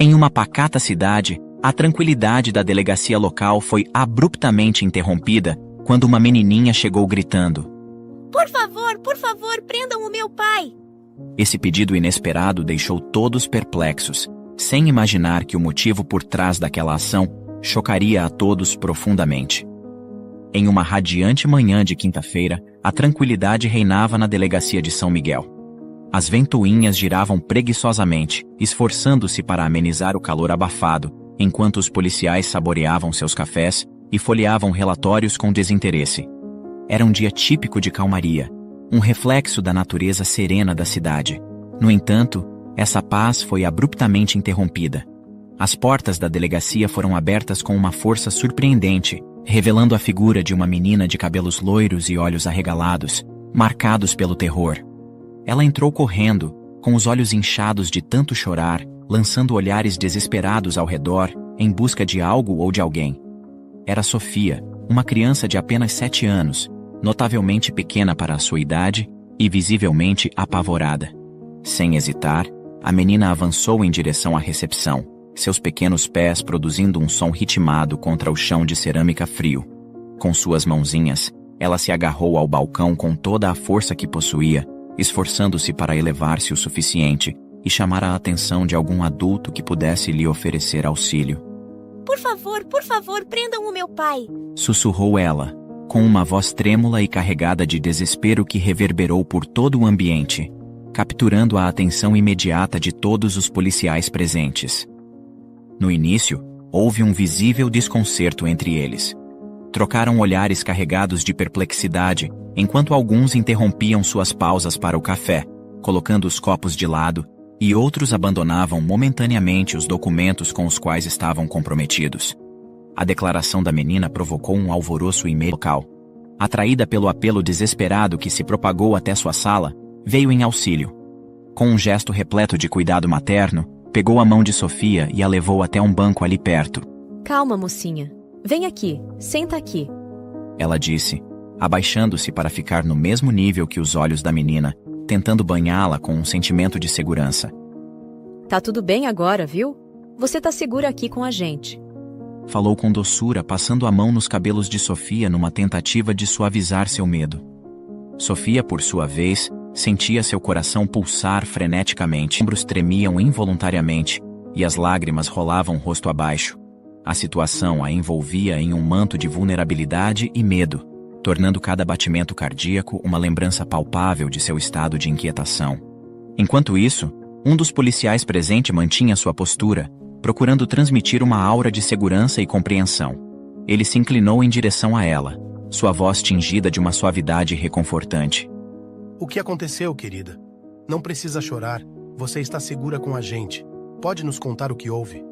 Em uma pacata cidade, a tranquilidade da delegacia local foi abruptamente interrompida quando uma menininha chegou gritando: Por favor, prendam o meu pai! Esse pedido inesperado deixou todos perplexos, sem imaginar que o motivo por trás daquela ação chocaria a todos profundamente. Em uma radiante manhã de quinta-feira, a tranquilidade reinava na delegacia de São Miguel. As ventoinhas giravam preguiçosamente, esforçando-se para amenizar o calor abafado, enquanto os policiais saboreavam seus cafés e folheavam relatórios com desinteresse. Era um dia típico de calmaria, um reflexo da natureza serena da cidade. No entanto, essa paz foi abruptamente interrompida. As portas da delegacia foram abertas com uma força surpreendente, revelando a figura de uma menina de cabelos loiros e olhos arregalados, marcados pelo terror. Ela entrou correndo, com os olhos inchados de tanto chorar, lançando olhares desesperados ao redor, em busca de algo ou de alguém. Era Sofia, uma criança de apenas 7 anos, notavelmente pequena para a sua idade e visivelmente apavorada. Sem hesitar, a menina avançou em direção à recepção, seus pequenos pés produzindo um som ritmado contra o chão de cerâmica frio. Com suas mãozinhas, ela se agarrou ao balcão com toda a força que possuía, esforçando-se para elevar-se o suficiente e chamar a atenção de algum adulto que pudesse lhe oferecer auxílio. Por favor, prendam o meu pai! Sussurrou ela, com uma voz trêmula e carregada de desespero que reverberou por todo o ambiente, capturando a atenção imediata de todos os policiais presentes. No início, houve um visível desconcerto entre eles. Trocaram olhares carregados de perplexidade, enquanto alguns interrompiam suas pausas para o café, colocando os copos de lado, e outros abandonavam momentaneamente os documentos com os quais estavam comprometidos. A declaração da menina provocou um alvoroço em meio local. Atraída pelo apelo desesperado que se propagou até sua sala, veio em auxílio. Com um gesto repleto de cuidado materno, pegou a mão de Sofia e a levou até um banco ali perto. Calma, mocinha. Vem aqui, senta aqui. Ela disse, abaixando-se para ficar no mesmo nível que os olhos da menina, tentando banhá-la com um sentimento de segurança. Tá tudo bem agora, viu? Você tá segura aqui com a gente. Falou com doçura, passando a mão nos cabelos de Sofia numa tentativa de suavizar seu medo. Sofia, por sua vez, sentia seu coração pulsar freneticamente. Os ombros tremiam involuntariamente, e as lágrimas rolavam rosto abaixo. A situação a envolvia em um manto de vulnerabilidade e medo, tornando cada batimento cardíaco uma lembrança palpável de seu estado de inquietação. Enquanto isso, um dos policiais presente mantinha sua postura, procurando transmitir uma aura de segurança e compreensão. Ele se inclinou em direção a ela, sua voz tingida de uma suavidade reconfortante. O que aconteceu, querida? Não precisa chorar. Você está segura com a gente. Pode nos contar o que houve?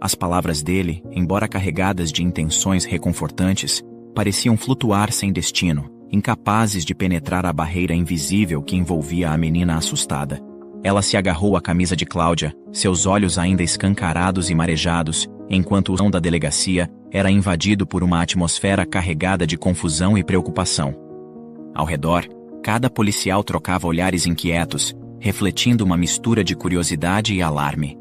As palavras dele, embora carregadas de intenções reconfortantes, pareciam flutuar sem destino, incapazes de penetrar a barreira invisível que envolvia a menina assustada. Ela se agarrou à camisa de Cláudia, seus olhos ainda escancarados e marejados, enquanto o som da delegacia era invadido por uma atmosfera carregada de confusão e preocupação. Ao redor, cada policial trocava olhares inquietos, refletindo uma mistura de curiosidade e alarme.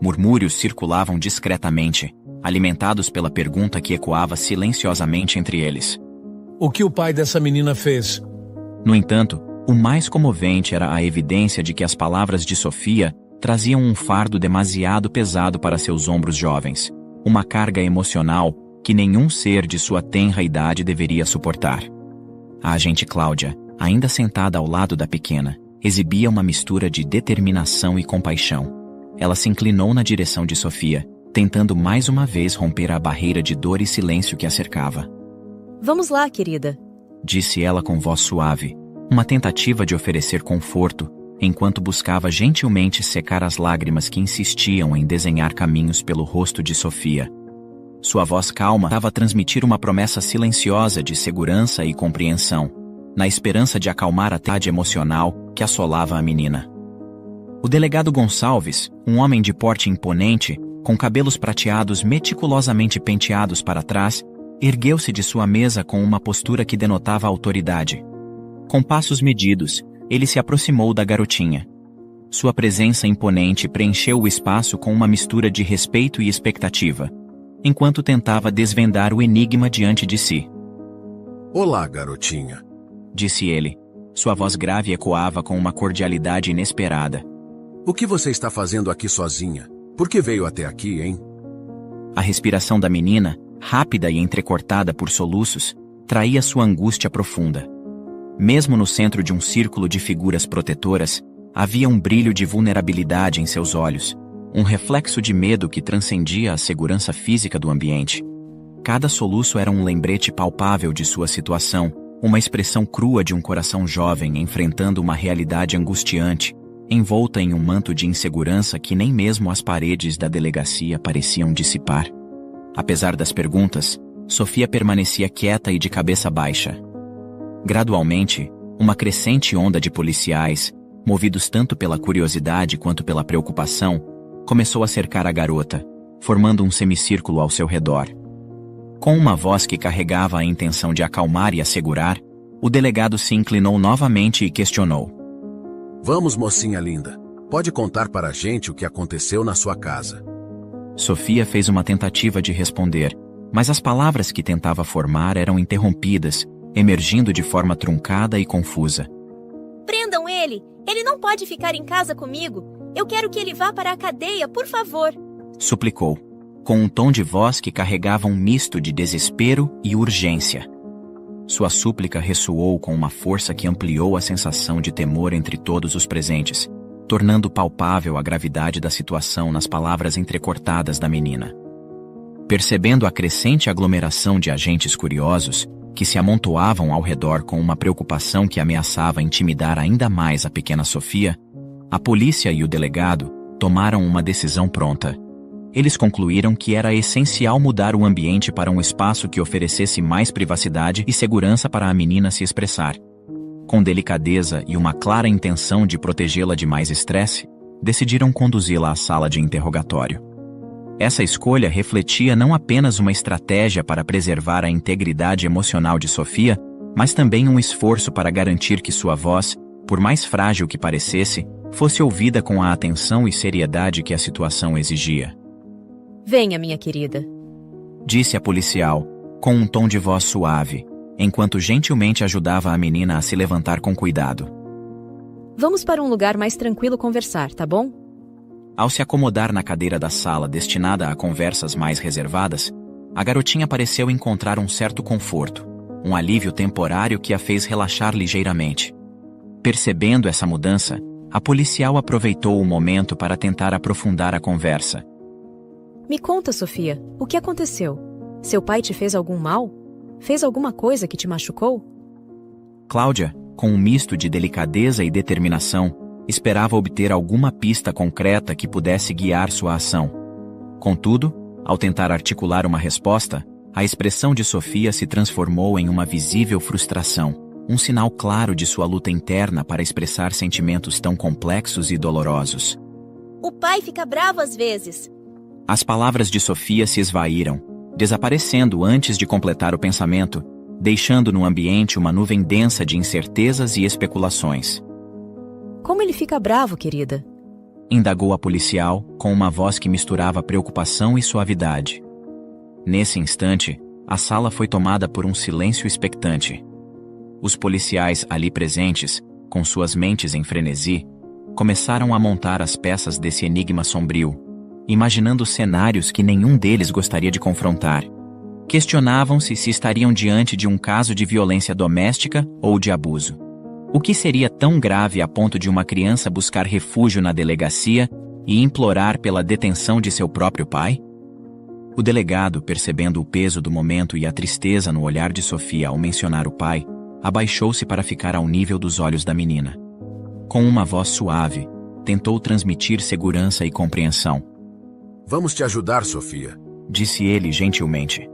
Murmúrios circulavam discretamente, alimentados pela pergunta que ecoava silenciosamente entre eles. O que o pai dessa menina fez? No entanto, o mais comovente era a evidência de que as palavras de Sofia traziam um fardo demasiado pesado para seus ombros jovens, uma carga emocional que nenhum ser de sua tenra idade deveria suportar. A agente Cláudia, ainda sentada ao lado da pequena, exibia uma mistura de determinação e compaixão. Ela se inclinou na direção de Sofia, tentando mais uma vez romper a barreira de dor e silêncio que a cercava. Vamos lá, querida, disse ela com voz suave, uma tentativa de oferecer conforto, enquanto buscava gentilmente secar as lágrimas que insistiam em desenhar caminhos pelo rosto de Sofia. Sua voz calma tentava transmitir uma promessa silenciosa de segurança e compreensão, na esperança de acalmar a tarde emocional que assolava a menina. O delegado Gonçalves, um homem de porte imponente, com cabelos prateados meticulosamente penteados para trás, ergueu-se de sua mesa com uma postura que denotava autoridade. Com passos medidos, ele se aproximou da garotinha. Sua presença imponente preencheu o espaço com uma mistura de respeito e expectativa, enquanto tentava desvendar o enigma diante de si. Olá, garotinha, Disse ele. Sua voz grave ecoava com uma cordialidade inesperada. O que você está fazendo aqui sozinha? Por que veio até aqui, hein? A respiração da menina, rápida e entrecortada por soluços, traía sua angústia profunda. Mesmo no centro de um círculo de figuras protetoras, havia um brilho de vulnerabilidade em seus olhos, um reflexo de medo que transcendia a segurança física do ambiente. Cada soluço era um lembrete palpável de sua situação, uma expressão crua de um coração jovem enfrentando uma realidade angustiante, envolta em um manto de insegurança que nem mesmo as paredes da delegacia pareciam dissipar. Apesar das perguntas, Sofia permanecia quieta e de cabeça baixa. Gradualmente, uma crescente onda de policiais, movidos tanto pela curiosidade quanto pela preocupação, começou a cercar a garota, formando um semicírculo ao seu redor. Com uma voz que carregava a intenção de acalmar e assegurar, o delegado se inclinou novamente e questionou. Vamos, mocinha linda. Pode contar para a gente o que aconteceu na sua casa. Sofia fez uma tentativa de responder, mas as palavras que tentava formar eram interrompidas, emergindo de forma truncada e confusa. Prendam ele! Ele não pode ficar em casa comigo! Eu quero que ele vá para a cadeia, por favor! Suplicou, com um tom de voz que carregava um misto de desespero e urgência. Sua súplica ressoou com uma força que ampliou a sensação de temor entre todos os presentes, tornando palpável a gravidade da situação nas palavras entrecortadas da menina. Percebendo a crescente aglomeração de agentes curiosos, que se amontoavam ao redor com uma preocupação que ameaçava intimidar ainda mais a pequena Sofia, a polícia e o delegado tomaram uma decisão pronta. Eles concluíram que era essencial mudar o ambiente para um espaço que oferecesse mais privacidade e segurança para a menina se expressar. Com delicadeza e uma clara intenção de protegê-la de mais estresse, decidiram conduzi-la à sala de interrogatório. Essa escolha refletia não apenas uma estratégia para preservar a integridade emocional de Sofia, mas também um esforço para garantir que sua voz, por mais frágil que parecesse, fosse ouvida com a atenção e seriedade que a situação exigia. Venha, minha querida. Disse a policial, com um tom de voz suave, enquanto gentilmente ajudava a menina a se levantar com cuidado. Vamos para um lugar mais tranquilo conversar, tá bom? Ao se acomodar na cadeira da sala destinada a conversas mais reservadas, a garotinha pareceu encontrar um certo conforto, um alívio temporário que a fez relaxar ligeiramente. Percebendo essa mudança, a policial aproveitou o momento para tentar aprofundar a conversa. Me conta, Sofia, o que aconteceu? Seu pai te fez algum mal? Fez alguma coisa que te machucou? Cláudia, com um misto de delicadeza e determinação, esperava obter alguma pista concreta que pudesse guiar sua ação. Contudo, ao tentar articular uma resposta, a expressão de Sofia se transformou em uma visível frustração, um sinal claro de sua luta interna para expressar sentimentos tão complexos e dolorosos. O pai fica bravo às vezes. As palavras de Sofia se esvaíram, desaparecendo antes de completar o pensamento, deixando no ambiente uma nuvem densa de incertezas e especulações. Como ele fica bravo, querida? Indagou a policial, com uma voz que misturava preocupação e suavidade. Nesse instante, a sala foi tomada por um silêncio expectante. Os policiais ali presentes, com suas mentes em frenesi, começaram a montar as peças desse enigma sombrio, imaginando cenários que nenhum deles gostaria de confrontar. Questionavam-se se estariam diante de um caso de violência doméstica ou de abuso. O que seria tão grave a ponto de uma criança buscar refúgio na delegacia e implorar pela detenção de seu próprio pai? O delegado, percebendo o peso do momento e a tristeza no olhar de Sofia ao mencionar o pai, abaixou-se para ficar ao nível dos olhos da menina. Com uma voz suave, tentou transmitir segurança e compreensão. Vamos te ajudar, Sofia, disse ele gentilmente.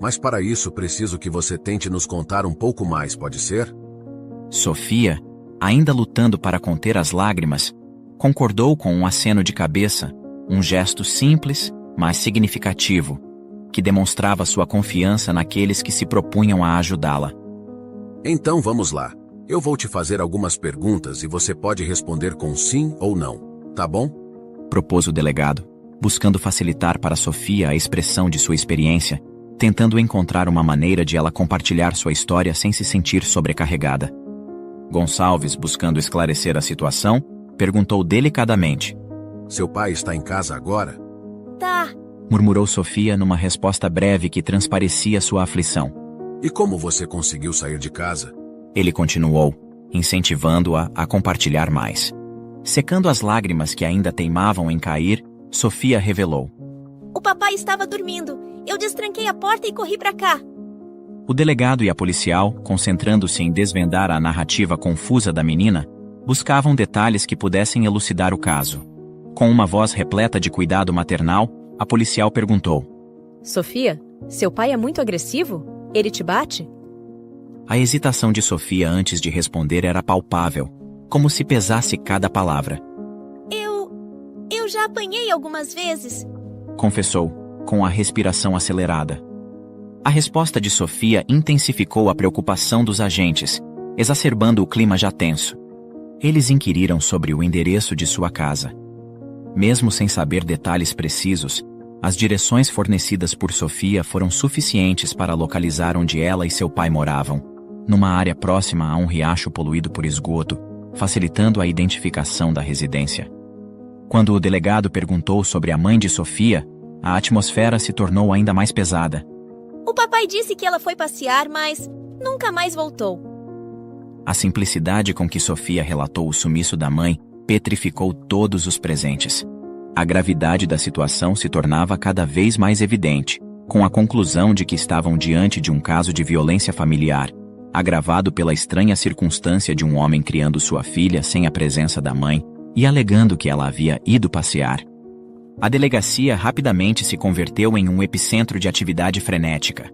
mas para isso preciso que você tente nos contar um pouco mais, pode ser? Sofia, ainda lutando para conter as lágrimas, concordou com um aceno de cabeça, um gesto simples, mas significativo, que demonstrava sua confiança naqueles que se propunham a ajudá-la. Então vamos lá. Eu vou te fazer algumas perguntas e você pode responder com sim ou não, tá bom? Propôs o delegado, buscando facilitar para Sofia a expressão de sua experiência, tentando encontrar uma maneira de ela compartilhar sua história sem se sentir sobrecarregada. Gonçalves, buscando esclarecer a situação, perguntou delicadamente. Seu pai está em casa agora? Tá. Murmurou Sofia numa resposta breve que transparecia sua aflição. E como você conseguiu sair de casa? Ele continuou, incentivando-a a compartilhar mais. Secando as lágrimas que ainda teimavam em cair, Sofia revelou. O papai estava dormindo. Eu destranquei a porta e corri pra cá. O delegado e a policial, concentrando-se em desvendar a narrativa confusa da menina, buscavam detalhes que pudessem elucidar o caso. Com uma voz repleta de cuidado maternal, a policial perguntou. Sofia, seu pai é muito agressivo? Ele te bate? A hesitação de Sofia antes de responder era palpável, como se pesasse cada palavra. Eu já apanhei algumas vezes. Confessou, com a respiração acelerada. A resposta de Sofia intensificou a preocupação dos agentes, exacerbando o clima já tenso. Eles inquiriram sobre o endereço de sua casa. Mesmo sem saber detalhes precisos, as direções fornecidas por Sofia foram suficientes para localizar onde ela e seu pai moravam, numa área próxima a um riacho poluído por esgoto, facilitando a identificação da residência. Quando o delegado perguntou sobre a mãe de Sofia, a atmosfera se tornou ainda mais pesada. O papai disse que ela foi passear, mas nunca mais voltou. A simplicidade com que Sofia relatou o sumiço da mãe petrificou todos os presentes. A gravidade da situação se tornava cada vez mais evidente, com a conclusão de que estavam diante de um caso de violência familiar, agravado pela estranha circunstância de um homem criando sua filha sem a presença da mãe e alegando que ela havia ido passear. A delegacia rapidamente se converteu em um epicentro de atividade frenética.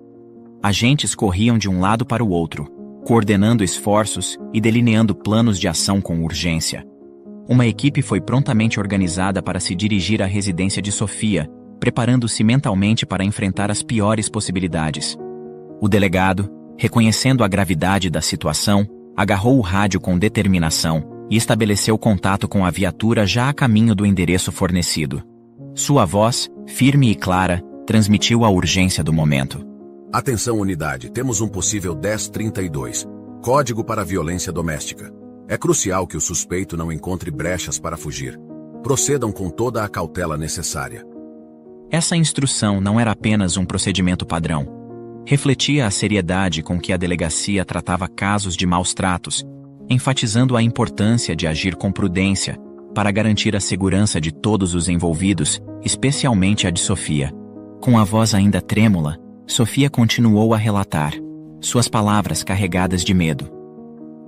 Agentes corriam de um lado para o outro, coordenando esforços e delineando planos de ação com urgência. Uma equipe foi prontamente organizada para se dirigir à residência de Sofia, preparando-se mentalmente para enfrentar as piores possibilidades. O delegado, reconhecendo a gravidade da situação, agarrou o rádio com determinação e estabeleceu contato com a viatura já a caminho do endereço fornecido. Sua voz, firme e clara, transmitiu a urgência do momento. Atenção, unidade, temos um possível 1032, Código para Violência Doméstica. É crucial que o suspeito não encontre brechas para fugir. Procedam com toda a cautela necessária. Essa instrução não era apenas um procedimento padrão. Refletia a seriedade com que a delegacia tratava casos de maus tratos, enfatizando a importância de agir com prudência para garantir a segurança de todos os envolvidos, especialmente a de Sofia. Com a voz ainda trêmula, Sofia continuou a relatar, suas palavras carregadas de medo.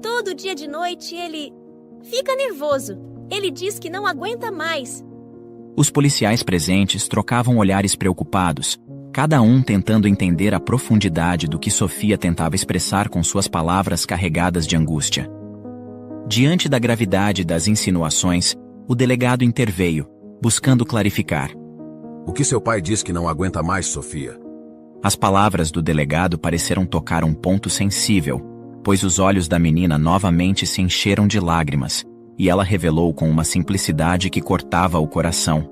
Todo dia de noite ele fica nervoso. Ele diz que não aguenta mais. Os policiais presentes trocavam olhares preocupados, cada um tentando entender a profundidade do que Sofia tentava expressar com suas palavras carregadas de angústia. Diante da gravidade das insinuações, o delegado interveio, buscando clarificar. O que seu pai diz que não aguenta mais, Sofia? As palavras do delegado pareceram tocar um ponto sensível, pois os olhos da menina novamente se encheram de lágrimas, e ela revelou com uma simplicidade que cortava o coração.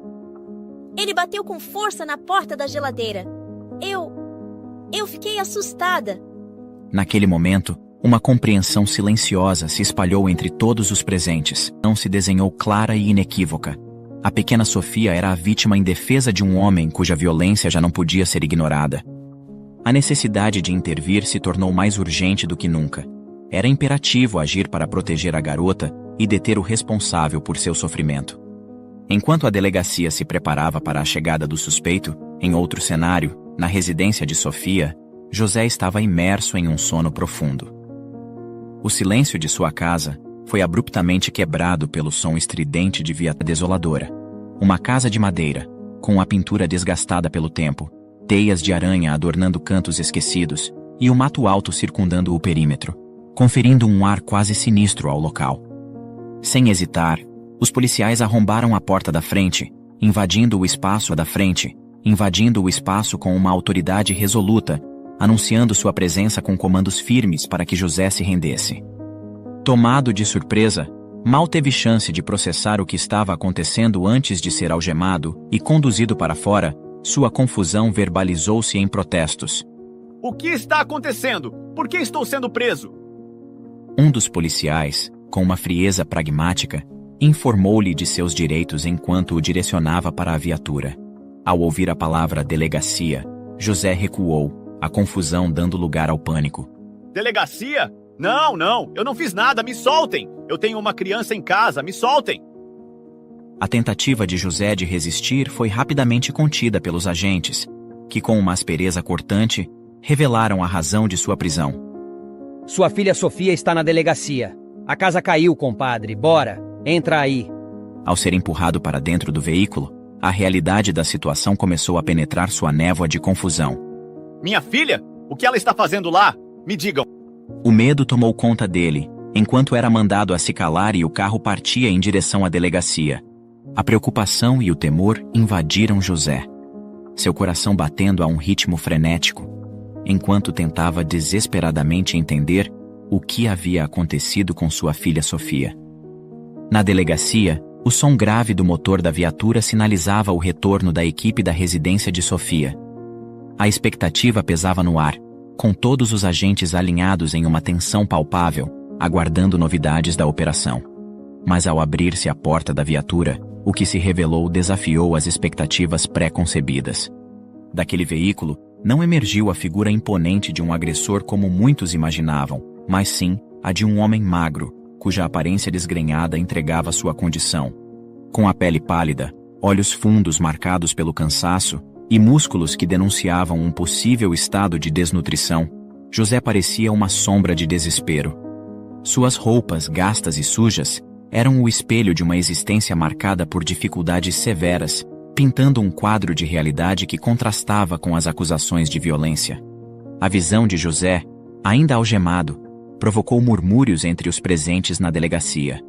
Ele bateu com força na porta da geladeira. Eu fiquei assustada. Naquele momento, uma compreensão silenciosa se espalhou entre todos os presentes. Não se desenhou clara e inequívoca. A pequena Sofia era a vítima indefesa de um homem cuja violência já não podia ser ignorada. A necessidade de intervir se tornou mais urgente do que nunca. Era imperativo agir para proteger a garota e deter o responsável por seu sofrimento. Enquanto a delegacia se preparava para a chegada do suspeito, em outro cenário, na residência de Sofia, José estava imerso em um sono profundo. O silêncio de sua casa foi abruptamente quebrado pelo som estridente de viatura desoladora. Uma casa de madeira, com a pintura desgastada pelo tempo, teias de aranha adornando cantos esquecidos e o mato alto circundando o perímetro, conferindo um ar quase sinistro ao local. Sem hesitar, os policiais arrombaram a porta da frente, invadindo o espaço com uma autoridade resoluta, anunciando sua presença com comandos firmes para que José se rendesse. Tomado de surpresa, mal teve chance de processar o que estava acontecendo antes de ser algemado e conduzido para fora, sua confusão verbalizou-se em protestos. O que está acontecendo? Por que estou sendo preso? Um dos policiais, com uma frieza pragmática, informou-lhe de seus direitos enquanto o direcionava para a viatura. Ao ouvir a palavra delegacia, José recuou, a confusão dando lugar ao pânico. Delegacia? Não, eu não fiz nada, me soltem! Eu tenho uma criança em casa, me soltem! A tentativa de José de resistir foi rapidamente contida pelos agentes, que com uma aspereza cortante, revelaram a razão de sua prisão. Sua filha Sofia está na delegacia. A casa caiu, compadre. Bora, entra aí. Ao ser empurrado para dentro do veículo, a realidade da situação começou a penetrar sua névoa de confusão. Minha filha? O que ela está fazendo lá? Me digam. O medo tomou conta dele, enquanto era mandado a se calar e o carro partia em direção à delegacia. A preocupação e o temor invadiram José. Seu coração batendo a um ritmo frenético, enquanto tentava desesperadamente entender o que havia acontecido com sua filha Sofia. Na delegacia, o som grave do motor da viatura sinalizava o retorno da equipe da residência de Sofia. A expectativa pesava no ar, com todos os agentes alinhados em uma tensão palpável, aguardando novidades da operação. Mas ao abrir-se a porta da viatura, o que se revelou desafiou as expectativas pré-concebidas. Daquele veículo, não emergiu a figura imponente de um agressor como muitos imaginavam, mas sim a de um homem magro, cuja aparência desgrenhada entregava sua condição. Com a pele pálida, olhos fundos marcados pelo cansaço e músculos que denunciavam um possível estado de desnutrição, José parecia uma sombra de desespero. Suas roupas, gastas e sujas, eram o espelho de uma existência marcada por dificuldades severas, pintando um quadro de realidade que contrastava com as acusações de violência. A visão de José, ainda algemado, provocou murmúrios entre os presentes na delegacia.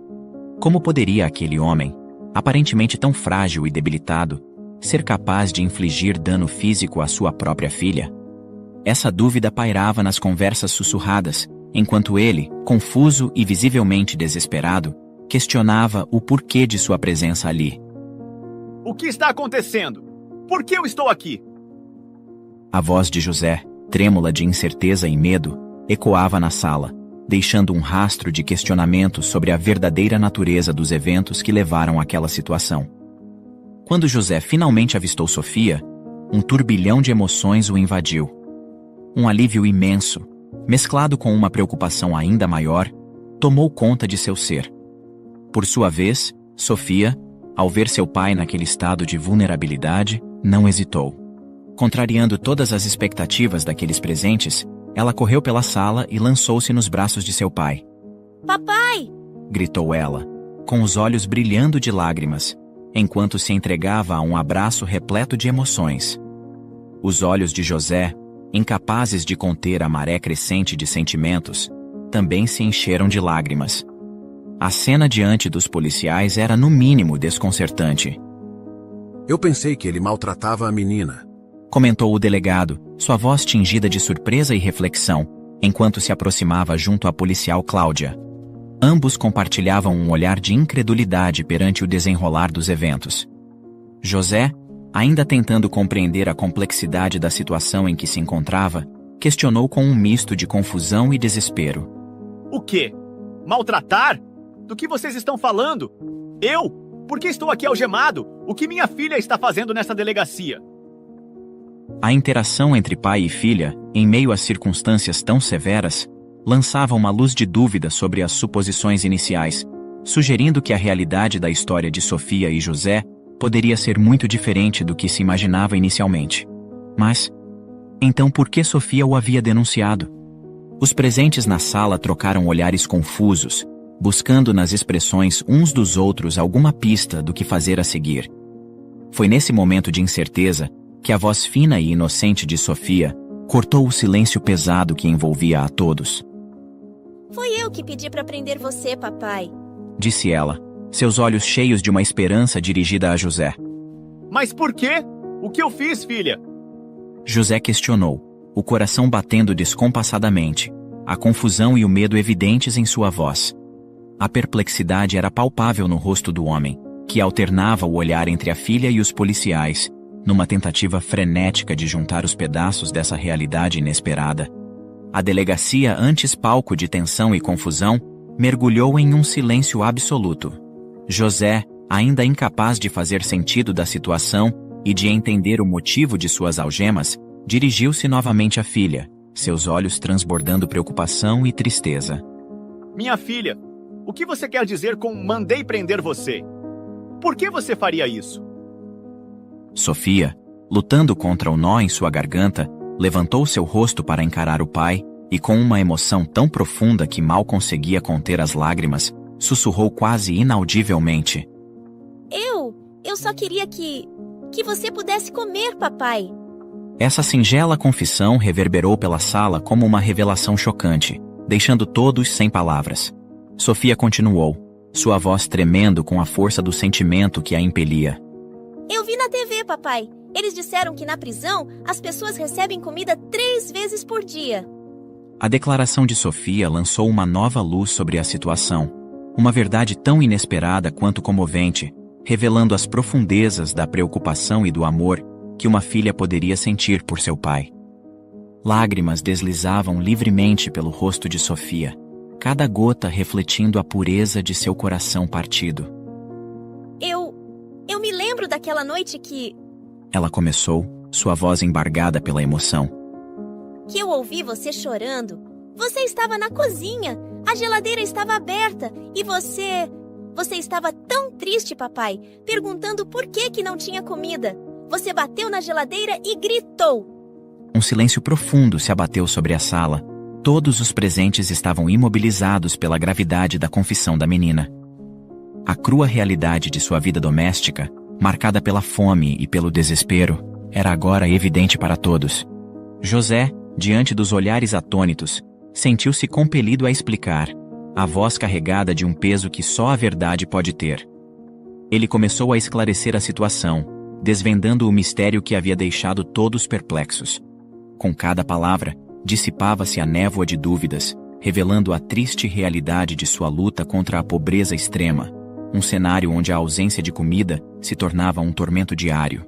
Como poderia aquele homem, aparentemente tão frágil e debilitado, ser capaz de infligir dano físico à sua própria filha? Essa dúvida pairava nas conversas sussurradas, enquanto ele, confuso e visivelmente desesperado, questionava o porquê de sua presença ali. O que está acontecendo? Por que eu estou aqui? A voz de José, trêmula de incerteza e medo, ecoava na sala, deixando um rastro de questionamento sobre a verdadeira natureza dos eventos que levaram àquela situação. Quando José finalmente avistou Sofia, um turbilhão de emoções o invadiu. Um alívio imenso, mesclado com uma preocupação ainda maior, tomou conta de seu ser. Por sua vez, Sofia, ao ver seu pai naquele estado de vulnerabilidade, não hesitou. Contrariando todas as expectativas daqueles presentes, ela correu pela sala e lançou-se nos braços de seu pai. Papai! Gritou ela, com os olhos brilhando de lágrimas, enquanto se entregava a um abraço repleto de emoções. Os olhos de José, incapazes de conter a maré crescente de sentimentos, também se encheram de lágrimas. A cena diante dos policiais era no mínimo desconcertante. Eu pensei que ele maltratava a menina, comentou o delegado, sua voz tingida de surpresa e reflexão, enquanto se aproximava junto à policial Cláudia. Ambos compartilhavam um olhar de incredulidade perante o desenrolar dos eventos. José, ainda tentando compreender a complexidade da situação em que se encontrava, questionou com um misto de confusão e desespero. O quê? Maltratar? Do que vocês estão falando? Eu? Por que estou aqui algemado? O que minha filha está fazendo nessa delegacia? A interação entre pai e filha, em meio a circunstâncias tão severas, lançava uma luz de dúvida sobre as suposições iniciais, sugerindo que a realidade da história de Sofia e José poderia ser muito diferente do que se imaginava inicialmente. Mas, então por que Sofia o havia denunciado? Os presentes na sala trocaram olhares confusos, buscando nas expressões uns dos outros alguma pista do que fazer a seguir. Foi nesse momento de incerteza que a voz fina e inocente de Sofia cortou o silêncio pesado que envolvia a todos. Foi eu que pedi para prender você, papai. Disse ela, seus olhos cheios de uma esperança dirigida a José. Mas por quê? O que eu fiz, filha? José questionou, o coração batendo descompassadamente, a confusão e o medo evidentes em sua voz. A perplexidade era palpável no rosto do homem, que alternava o olhar entre a filha e os policiais, numa tentativa frenética de juntar os pedaços dessa realidade inesperada. A delegacia, antes palco de tensão e confusão, mergulhou em um silêncio absoluto. José, ainda incapaz de fazer sentido da situação e de entender o motivo de suas algemas, dirigiu-se novamente à filha, seus olhos transbordando preocupação e tristeza. Minha filha, o que você quer dizer com mandei prender você? Por que você faria isso? Sofia, lutando contra o nó em sua garganta, levantou seu rosto para encarar o pai e, com uma emoção tão profunda que mal conseguia conter as lágrimas, sussurrou quase inaudivelmente. Eu só queria que você pudesse comer, papai. Essa singela confissão reverberou pela sala como uma revelação chocante, deixando todos sem palavras. Sofia continuou, sua voz tremendo com a força do sentimento que a impelia. Eu vi na TV, papai. Eles disseram que na prisão as pessoas recebem comida 3 vezes por dia. A declaração de Sofia lançou uma nova luz sobre a situação. Uma verdade tão inesperada quanto comovente, revelando as profundezas da preocupação e do amor que uma filha poderia sentir por seu pai. Lágrimas deslizavam livremente pelo rosto de Sofia, cada gota refletindo a pureza de seu coração partido. Eu me lembro daquela noite Ela começou, sua voz embargada pela emoção. Que eu ouvi você chorando. Você estava na cozinha, a geladeira estava aberta e você estava tão triste, papai, perguntando por que não tinha comida. Você bateu na geladeira e gritou. Um silêncio profundo se abateu sobre a sala. Todos os presentes estavam imobilizados pela gravidade da confissão da menina. A crua realidade de sua vida doméstica, marcada pela fome e pelo desespero, era agora evidente para todos. José, diante dos olhares atônitos, sentiu-se compelido a explicar, a voz carregada de um peso que só a verdade pode ter. Ele começou a esclarecer a situação, desvendando o mistério que havia deixado todos perplexos. Com cada palavra, dissipava-se a névoa de dúvidas, revelando a triste realidade de sua luta contra a pobreza extrema, um cenário onde a ausência de comida se tornava um tormento diário.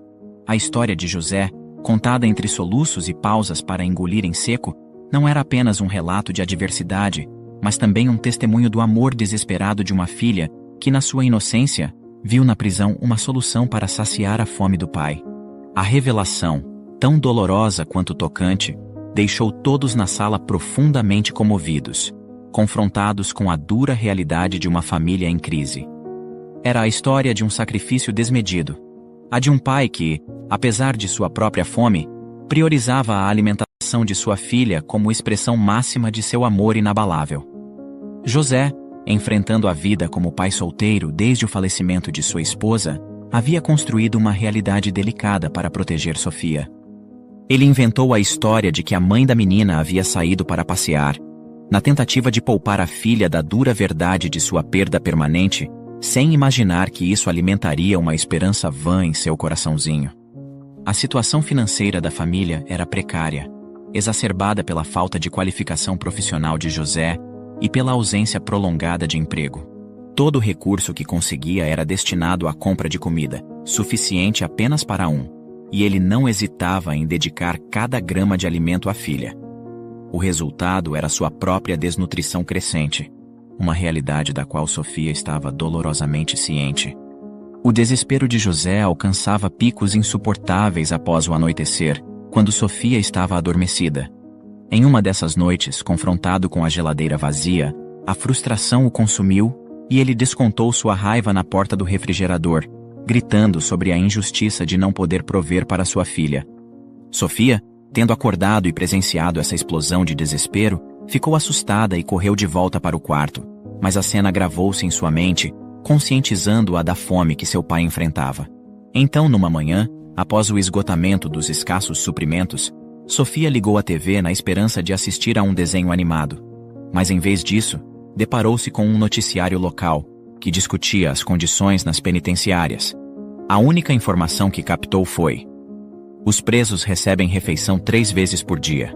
A história de José, contada entre soluços e pausas para engolir em seco, não era apenas um relato de adversidade, mas também um testemunho do amor desesperado de uma filha que, na sua inocência, viu na prisão uma solução para saciar a fome do pai. A revelação, tão dolorosa quanto tocante, deixou todos na sala profundamente comovidos, confrontados com a dura realidade de uma família em crise. Era a história de um sacrifício desmedido, a de um pai que, apesar de sua própria fome, priorizava a alimentação de sua filha como expressão máxima de seu amor inabalável. José, enfrentando a vida como pai solteiro desde o falecimento de sua esposa, havia construído uma realidade delicada para proteger Sofia. Ele inventou a história de que a mãe da menina havia saído para passear, na tentativa de poupar a filha da dura verdade de sua perda permanente, sem imaginar que isso alimentaria uma esperança vã em seu coraçãozinho. A situação financeira da família era precária, exacerbada pela falta de qualificação profissional de José e pela ausência prolongada de emprego. Todo o recurso que conseguia era destinado à compra de comida, suficiente apenas para um, e ele não hesitava em dedicar cada grama de alimento à filha. O resultado era sua própria desnutrição crescente, uma realidade da qual Sofia estava dolorosamente ciente. O desespero de José alcançava picos insuportáveis após o anoitecer, quando Sofia estava adormecida. Em uma dessas noites, confrontado com a geladeira vazia, a frustração o consumiu e ele descontou sua raiva na porta do refrigerador, gritando sobre a injustiça de não poder prover para sua filha. Sofia, tendo acordado e presenciado essa explosão de desespero, ficou assustada e correu de volta para o quarto, mas a cena gravou-se em sua mente, conscientizando-a da fome que seu pai enfrentava. Então, numa manhã, após o esgotamento dos escassos suprimentos, Sofia ligou a TV na esperança de assistir a um desenho animado. Mas em vez disso, deparou-se com um noticiário local, que discutia as condições nas penitenciárias. A única informação que captou foi: os presos recebem refeição 3 vezes por dia.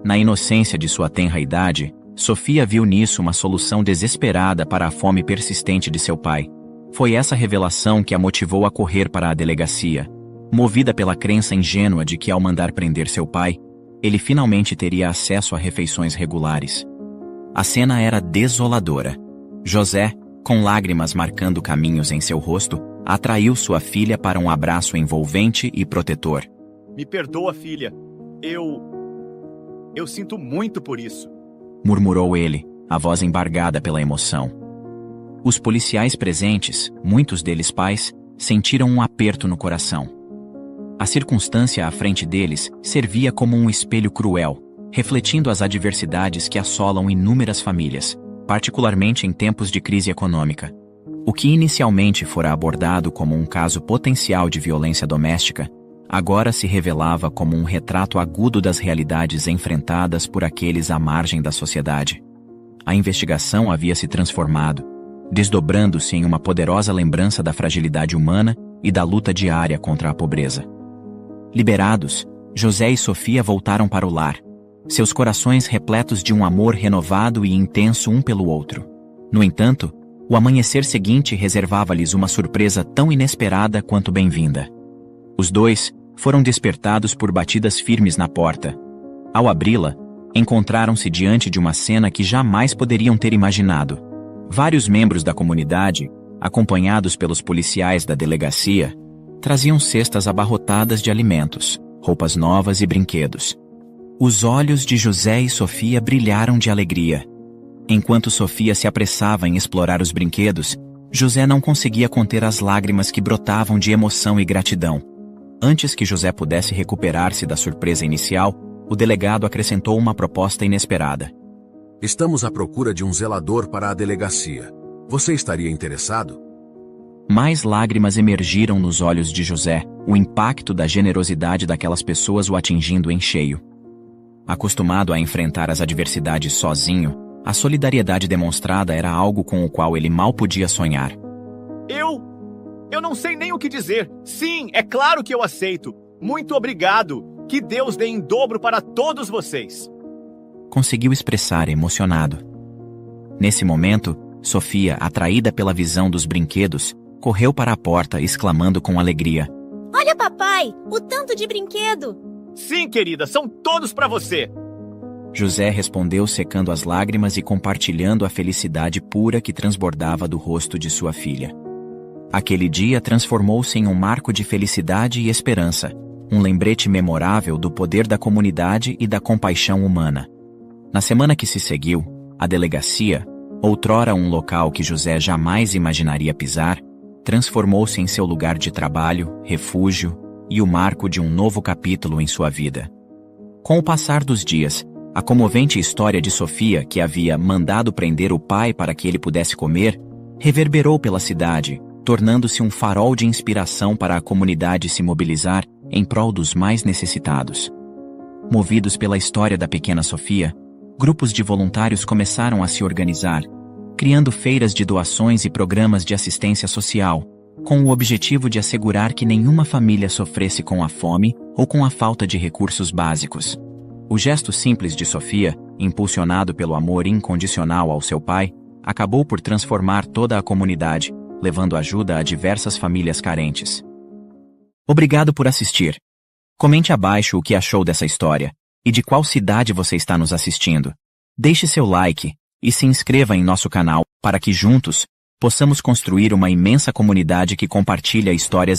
Na inocência de sua tenra idade, Sofia viu nisso uma solução desesperada para a fome persistente de seu pai. Foi essa revelação que a motivou a correr para a delegacia, movida pela crença ingênua de que ao mandar prender seu pai, ele finalmente teria acesso a refeições regulares. A cena era desoladora. José, com lágrimas marcando caminhos em seu rosto, atraiu sua filha para um abraço envolvente e protetor. Me perdoa, filha. Eu sinto muito por isso. Murmurou ele, a voz embargada pela emoção. Os policiais presentes, muitos deles pais, sentiram um aperto no coração. A circunstância à frente deles servia como um espelho cruel, refletindo as adversidades que assolam inúmeras famílias, particularmente em tempos de crise econômica. O que inicialmente fora abordado como um caso potencial de violência doméstica, agora se revelava como um retrato agudo das realidades enfrentadas por aqueles à margem da sociedade. A investigação havia se transformado, desdobrando-se em uma poderosa lembrança da fragilidade humana e da luta diária contra a pobreza. Liberados, José e Sofia voltaram para o lar, seus corações repletos de um amor renovado e intenso um pelo outro. No entanto, o amanhecer seguinte reservava-lhes uma surpresa tão inesperada quanto bem-vinda. Os dois foram despertados por batidas firmes na porta. Ao abri-la, encontraram-se diante de uma cena que jamais poderiam ter imaginado. Vários membros da comunidade, acompanhados pelos policiais da delegacia, traziam cestas abarrotadas de alimentos, roupas novas e brinquedos. Os olhos de José e Sofia brilharam de alegria. Enquanto Sofia se apressava em explorar os brinquedos, José não conseguia conter as lágrimas que brotavam de emoção e gratidão. Antes que José pudesse recuperar-se da surpresa inicial, o delegado acrescentou uma proposta inesperada. Estamos à procura de um zelador para a delegacia. Você estaria interessado? Mais lágrimas emergiram nos olhos de José, o impacto da generosidade daquelas pessoas o atingindo em cheio. Acostumado a enfrentar as adversidades sozinho, a solidariedade demonstrada era algo com o qual ele mal podia sonhar. Eu não sei nem o que dizer. Sim, é claro que eu aceito. Muito obrigado. Que Deus dê em dobro para todos vocês. Conseguiu expressar emocionado. Nesse momento, Sofia, atraída pela visão dos brinquedos, correu para a porta exclamando com alegria: Olha, papai, o tanto de brinquedo! Sim, querida, são todos para você. José respondeu secando as lágrimas e compartilhando a felicidade pura que transbordava do rosto de sua filha. Aquele dia transformou-se em um marco de felicidade e esperança, um lembrete memorável do poder da comunidade e da compaixão humana. Na semana que se seguiu, a delegacia, outrora um local que José jamais imaginaria pisar, transformou-se em seu lugar de trabalho, refúgio e o marco de um novo capítulo em sua vida. Com o passar dos dias, a comovente história de Sofia, que havia mandado prender o pai para que ele pudesse comer, reverberou pela cidade, tornando-se um farol de inspiração para a comunidade se mobilizar em prol dos mais necessitados. Movidos pela história da pequena Sofia, grupos de voluntários começaram a se organizar, criando feiras de doações e programas de assistência social, com o objetivo de assegurar que nenhuma família sofresse com a fome ou com a falta de recursos básicos. O gesto simples de Sofia, impulsionado pelo amor incondicional ao seu pai, acabou por transformar toda a comunidade, levando ajuda a diversas famílias carentes. Obrigado por assistir. Comente abaixo o que achou dessa história e de qual cidade você está nos assistindo. Deixe seu like e se inscreva em nosso canal para que juntos possamos construir uma imensa comunidade que compartilha histórias